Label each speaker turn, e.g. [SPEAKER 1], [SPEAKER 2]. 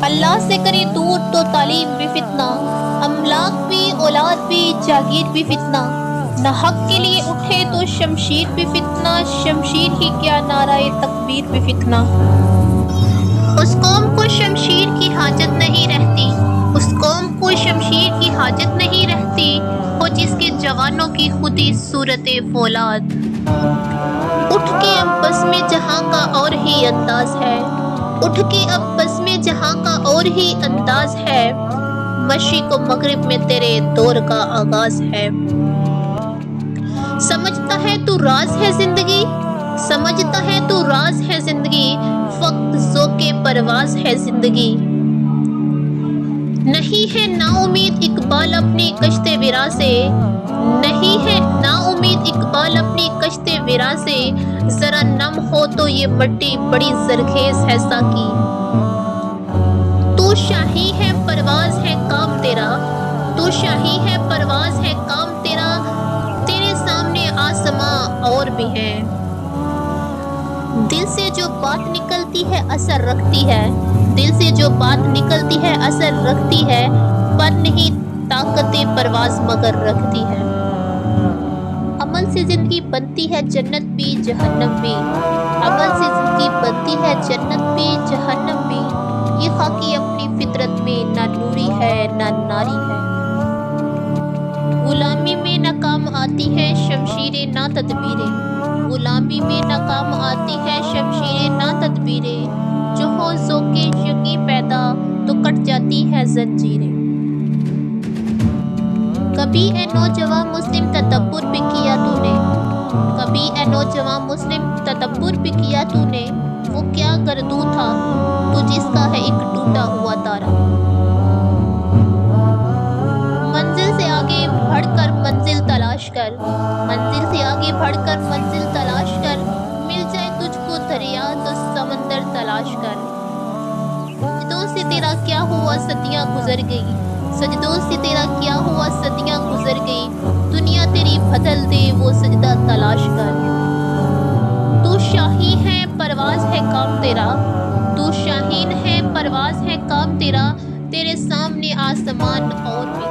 [SPEAKER 1] اللہ سے کرے دور تو تعلیم بھی فتنہ، املاک بھی اولاد بھی جاگیر بھی فتنہ، نہ حق کے لیے اٹھے تو شمشیر بھی فتنہ، شمشیر ہی کیا نعرہ تکبیر بھی فتنہ۔ اس قوم کو شمشیر کی حاجت نہیں رہتی، اس قوم کو شمشیر کی حاجت نہیں رہتی، ہو جس کے جوانوں کی خودی صورت فولاد۔ اٹھ کے اب بزم جہاں کا اور ہی انداز ہے، اٹھ کے اب بزم جہاں کا اور ہی انداز ہے، مشرق و مغرب میں تیرے دور کا آغاز ہے۔ سمجھتا ہے تو راز ہے زندگی، سمجھتا ہے تو راز ہے زندگی، فقط ذوق پرواز ہے زندگی۔ نہیں ہے نا امید اقبال اپنی کشت ویراں سے، نہیں ہے نا امید اقبال اپنی کشت ویراں سے، ذرا نم ہو تو یہ مٹی بڑی زرخیز ہے ساقی۔ تو شاہی ہے پرواز ہے کام تیرا، تو شاہی ہے پرواز ہے کام تیرا، تیرے سامنے آسماں اور بھی ہیں۔ دل سے جو بات نکلتی ہے اثر رکھتی ہے، دل سے جو بات نکلتی ہے اثر رکھتی ہے، پر نہیں طاقت پرواز مگر رکھتی ہے۔ عمل سے زندگی بنتی ہے جنت بھی جہنم بھی، عمل سے زندگی بنتی ہے جنت بھی جہنم بھی، یہ خاکی اپنی فطرت میں نہ نوری ہے نہ ناری ہے۔ غلامی میں ناکام آتی ہے شمشیر نہ تدبیریں، غلامی میں ناکام آتی ہے شمشیر نہ تدبیریں، جو ہو ذوق یقین پیدا تو کٹ جاتی ہے زنجیریں۔ کبھی اے نوجواں مسلم تدبر بھی کیا تو نے، کبھی اے نوجواں مسلم تدبر بھی کیا تو نے، وہ کیا گردوں تھا تو جس کا ہے ایک ٹوٹا ہوا تارا۔ منزل سے آگے بڑھ کر منزل تلاش کر، منزل سے آگے بڑھ کر منزل تلاش کر، مل جائے تجھ کو دریا تو سمندر تلاش کر۔ سجدوں سے تیرا کیا ہوا صدیاں گزر گئی، سجدوں سے تیرا کیا ہوا صدیاں گزر گئی، دنیا تیری بدل دے وہ سجدہ تلاش کر۔ تو شاہی ہے پرواز ہے کام تیرا، تو شاہین ہے پرواز ہے کام تیرا، تیرے سامنے آسمان اور بھی